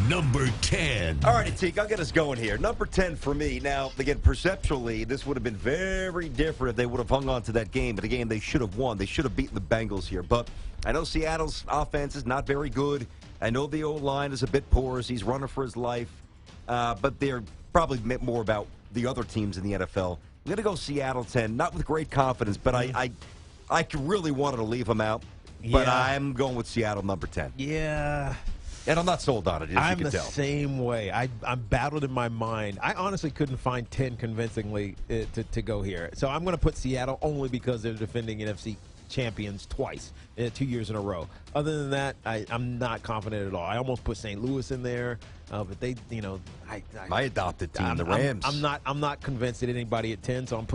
Number 10. All righty, Teak, I'll get us going here. Number 10 for me. Now, again, perceptually, this would have been very different if they would have hung on to that game. But, again, they should have won. They should have beaten the Bengals here. But I know Seattle's offense is not very good. I know the O-line is a bit porous. He's running for his life. But they're probably more about the other teams in the NFL. I'm going to go Seattle 10, not with great confidence, but I really wanted to leave them out. But I'm going with Seattle number 10. Yeah. And I'm not sold on it, as I'm you can the tell. same way. I'm battled in my mind. I honestly couldn't find 10 convincingly to go here. So I'm going to put Seattle only because they're defending NFC champions twice, 2 years in a row. Other than that, I'm not confident at all. I almost put St. Louis in there, but they, my adopted team, the Rams. I'm not convinced at anybody at 10, so I'm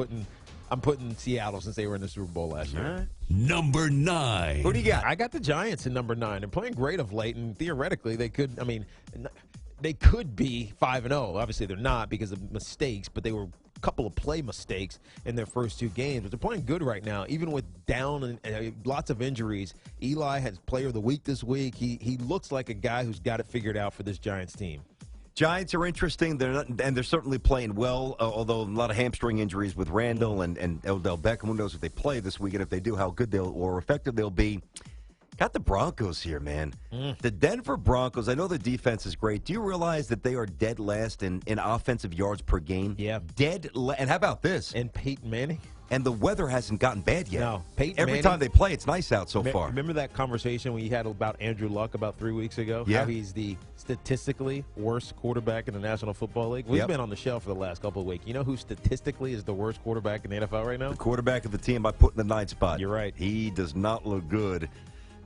putting Seattle since they were in the Super Bowl last year. Number 9. Who do you got? I got the Giants in number 9. They're playing great of late, and theoretically they could. I mean, they could be 5-0. Obviously, they're not because of mistakes, but they were a couple of play mistakes in their first 2 games. But they're playing good right now, even with down and lots of injuries. Eli has Player of the Week this week. He looks like a guy who's got it figured out for this Giants team. Giants are interesting. They're certainly playing well, although a lot of hamstring injuries with Randall and Odell Beckham. Who knows if they play this weekend, if they do, how good or effective they'll be. Got the Broncos here, man. The Denver Broncos, I know the defense is great. Do you realize that they are dead last in offensive yards per game? Yeah. And how about this? And Peyton Manning? And the weather hasn't gotten bad yet. No. Peyton Every Manning, time they play, it's nice out so far. Remember that conversation we had about Andrew Luck about 3 weeks ago? Yeah. How he's the statistically worst quarterback in the National Football League? We've been on the show for the last couple of weeks. You know who statistically is the worst quarterback in the NFL right now? The quarterback of the team I put in the 9th spot. You're right. He does not look good.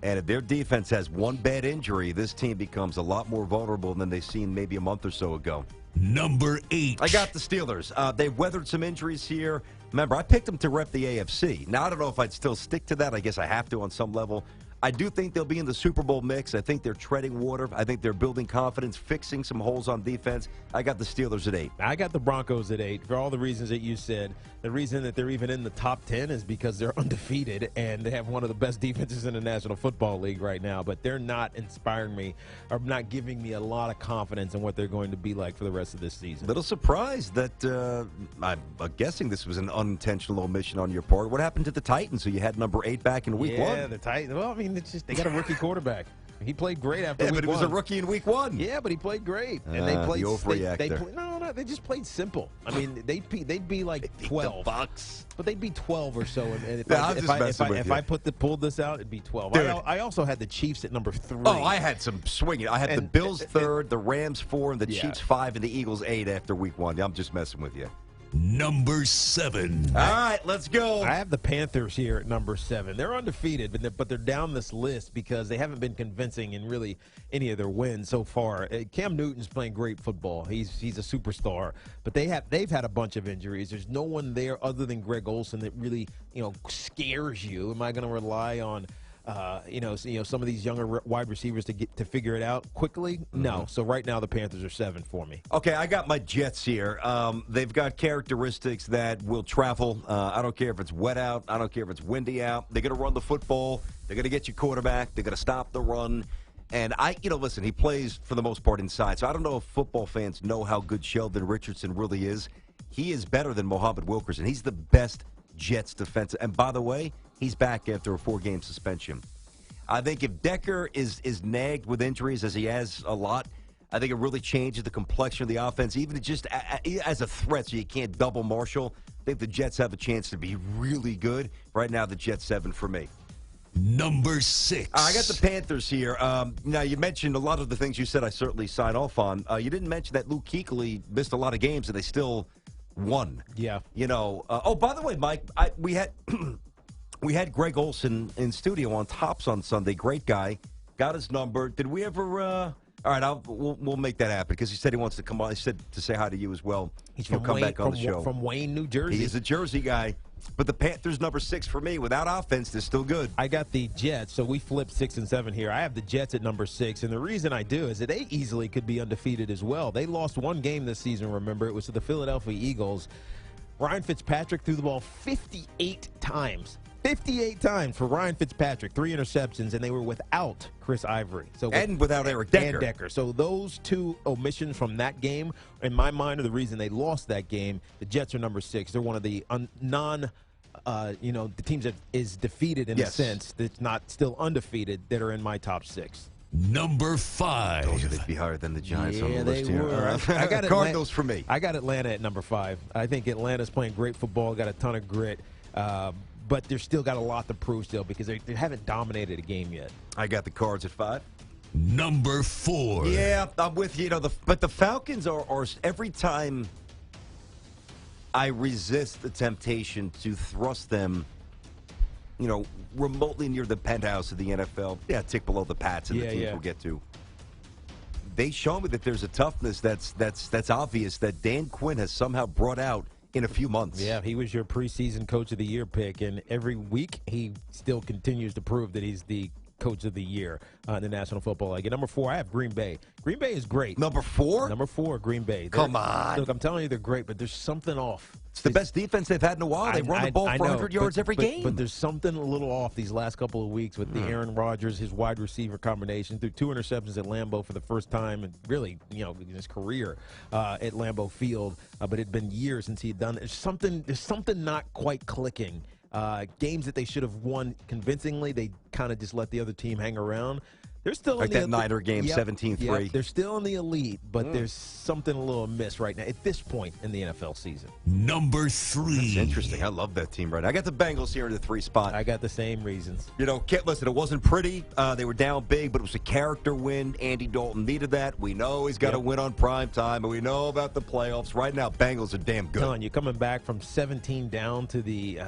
And if their defense has one bad injury, this team becomes a lot more vulnerable than they've seen maybe a month or so ago. Number 8. I got the Steelers. They've weathered some injuries here. Remember, I picked them to rep the AFC. Now, I don't know if I'd still stick to that. I guess I have to on some level. I do think they'll be in the Super Bowl mix. I think they're treading water. I think they're building confidence, fixing some holes on defense. I got the Steelers at 8. I got the Broncos at 8 for all the reasons that you said. The reason that they're even in the top 10 is because they're undefeated and they have one of the best defenses in the National Football League right now. But they're not inspiring me or not giving me a lot of confidence in what they're going to be like for the rest of this season. Little surprised that I'm guessing this was an unintentional omission on your part. What happened to the Titans, who you had number 8 back in week 1? Yeah, the Titans. Well, I mean, it's just they got a rookie quarterback. He played great after week 1. But he was a rookie in week 1. Yeah, but he played great. And they played. The overreact No, they just played simple. I mean, they'd be like 12. The Bucks. But they'd be 12 or so. And if I pulled this out, it'd be 12. I also had the Chiefs at number 3. Oh, I had some swinging. I had the Bills 3rd, the Rams 4, and the Chiefs 5, and the Eagles 8 after week 1. I'm just messing with you. Number 7. All right, let's go. I have the Panthers here at number 7. They're undefeated, but they're down this list because they haven't been convincing in really any of their wins so far. Cam Newton's playing great football. He's a superstar, but they've had a bunch of injuries. There's no one there other than Greg Olsen that really scares you. Am I going to rely on some of these younger wide receivers to figure it out quickly? No. So right now the Panthers are 7 for me. Okay, I got my Jets here. They've got characteristics that will travel. I don't care if it's wet out. I don't care if it's windy out. They're going to run the football. They're going to get you quarterback. They're going to stop the run. And listen, he plays for the most part inside. So I don't know if football fans know how good Sheldon Richardson really is. He is better than Muhammad Wilkerson. He's the best Jets defensive. And by the way, he's back after a 4-game suspension. I think if Decker is nagged with injuries, as he has a lot, I think it really changes the complexion of the offense, even just as a threat, so you can't double Marshall. I think the Jets have a chance to be really good. Right now, the Jets 7 for me. Number 6. I got the Panthers here. Now, you mentioned a lot of the things you said I certainly sign off on. You didn't mention that Luke Kuechly missed a lot of games, and they still won. Yeah. By the way, Mike, we had we had Greg Olsen in studio on Tops on Sunday. Great guy. Got his number. Did we ever? All right, we'll make that happen because he said he wants to come on. He said to say hi to you as well. He'll come back on the show from Wayne, New Jersey. He is a Jersey guy. But the Panthers, number 6 for me. Without offense, they're still good. I got the Jets, so we flipped 6 and 7 here. I have the Jets at number 6, and the reason I do is that they easily could be undefeated as well. They lost one game this season, remember. It was to the Philadelphia Eagles. Ryan Fitzpatrick threw the ball 58 times. 58 times for Ryan Fitzpatrick, 3 interceptions, and they were without Chris Ivory. And without Eric Decker. And Decker. So those two omissions from that game, in my mind, are the reason they lost that game. The Jets are number 6. They're one of the the teams that is defeated in a sense that's not still undefeated that are in my top 6. Number 5. Those would be higher than the Giants on the they list here. were. I got Cardinals for me. I got Atlanta at number 5. I think Atlanta's playing great football, got a ton of grit, but they're still got a lot to prove still because they haven't dominated a game yet. I got the Cards at 5. Number 4. Yeah, I'm with you. But the Falcons are every time I resist the temptation to thrust them, remotely near the penthouse of the NFL. Yeah, tick below the Pats and the teams we'll get to. They show me that there's a toughness that's obvious that Dan Quinn has somehow brought out in a few months. Yeah, he was your preseason Coach of the Year pick, and every week he still continues to prove that he's the Coach of the Year in the National Football League. At number 4, I have Green Bay. Green Bay is great. Number 4? Number 4, Green Bay. Come on. Look, I'm telling you they're great, but there's something off. It's the best defense they've had in a while. They run the ball for 100 yards every game. But there's something a little off these last couple of weeks with the Aaron Rodgers, his wide receiver combination. Threw 2 interceptions at Lambeau for the first time, and really, in his career at Lambeau Field. But it'd been years since he had done it. There's something not quite clicking. Games that they should have won convincingly, they kind of just let the other team hang around. They're still like in that Niner game, 17-3. Yep, they're still in the elite, but there's something a little amiss right now at this point in the NFL season. Number 3. That's interesting. I love that team right now. I got the Bengals here in the 3 spot. I got the same reasons. Listen, it wasn't pretty. They were down big, but it was a character win. Andy Dalton needed that. We know he's got to win on prime time, and we know about the playoffs. Right now, Bengals are damn good. Telling you, coming back from 17 down to the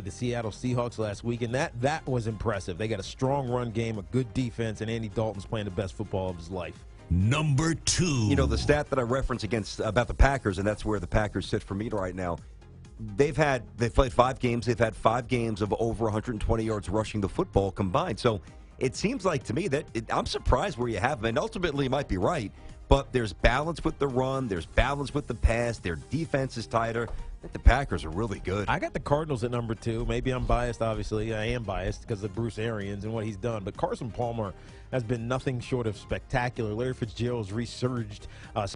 Seattle Seahawks last week, and that was impressive. They got a strong run game, a good defense, and Andy Dalton's playing the best football of his life. Number 2. The stat that I reference about the Packers, and that's where the Packers sit for me right now. They've played 5 games. They've had 5 games of over 120 yards rushing the football combined. So it seems like to me that I'm surprised where you have them. And ultimately, you might be right. But there's balance with the run. There's balance with the pass. Their defense is tighter. I think the Packers are really good. I got the Cardinals at number 2. Maybe I'm biased, obviously. I am biased because of Bruce Arians and what he's done. But Carson Palmer has been nothing short of spectacular. Larry Fitzgerald's resurged,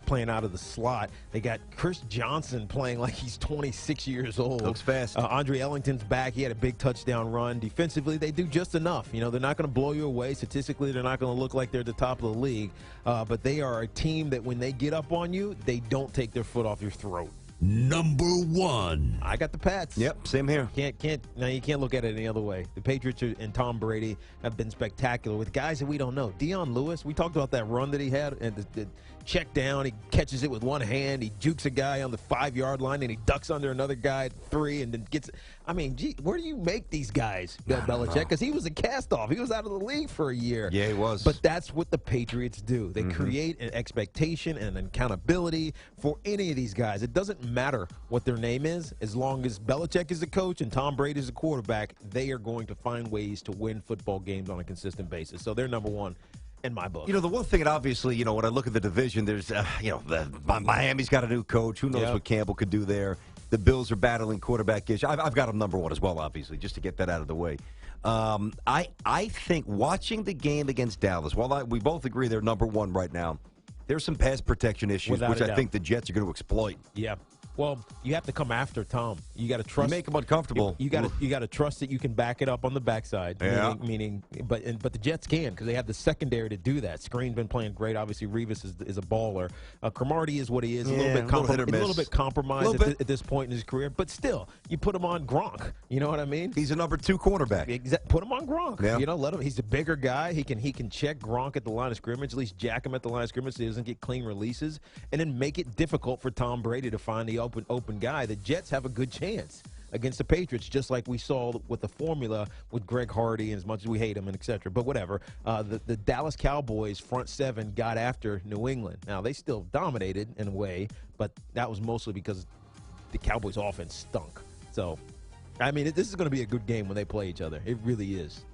playing out of the slot. They got Chris Johnson playing like he's 26 years old. Looks fast. Andre Ellington's back. He had a big touchdown run. Defensively, they do just enough. They're not going to blow you away. Statistically, they're not going to look like they're at the top of the league. But they are a team that when they get up on you, they don't take their foot off your throat. Number 1. I got the Pats. Yep, same here. You can't look at it any other way. The Patriots and Tom Brady have been spectacular with guys that we don't know. Deion Lewis, we talked about that run that he had and the check down. He catches it with one hand. He jukes a guy on the 5-yard line and he ducks under another guy at 3 and then gets. Where do you make these guys, Bill Belichick? Because he was a cast-off. He was out of the league for a year. Yeah, he was. But that's what the Patriots do. They create an expectation and an accountability for any of these guys. It doesn't matter what their name is. As long as Belichick is the coach and Tom Brady is the quarterback, they are going to find ways to win football games on a consistent basis. So they're number 1 in my book. The one thing, and obviously, when I look at the division, there's, Miami's got a new coach. Who knows what Campbell could do there? The Bills are battling quarterback issue. I've got them number 1 as well, obviously, just to get that out of the way. I think watching the game against Dallas, while we both agree they're number 1 right now, there's some pass protection issues, which I think the Jets are going to exploit. Yeah. Well, you have to come after Tom. You got to trust. You make him uncomfortable. You got to trust that you can back it up on the backside. Yeah. But the Jets can because they have the secondary to do that. Screen's been playing great. Obviously, Revis is a baller. Cromartie is what he is. A little bit compromised at this point in his career. But still, you put him on Gronk. You know what I mean? He's a number 2 cornerback. Put him on Gronk. Yeah. Let him. He's a bigger guy. He can check Gronk at the line of scrimmage. At least jack him at the line of scrimmage so he doesn't get clean releases, and then make it difficult for Tom Brady to find the open guy. The Jets have a good chance against the Patriots, just like we saw with the formula with Greg Hardy, and as much as we hate him and et cetera. But whatever. The Dallas Cowboys front 7 got after New England. Now, they still dominated in a way, but that was mostly because the Cowboys' offense stunk. So, this is going to be a good game when they play each other. It really is.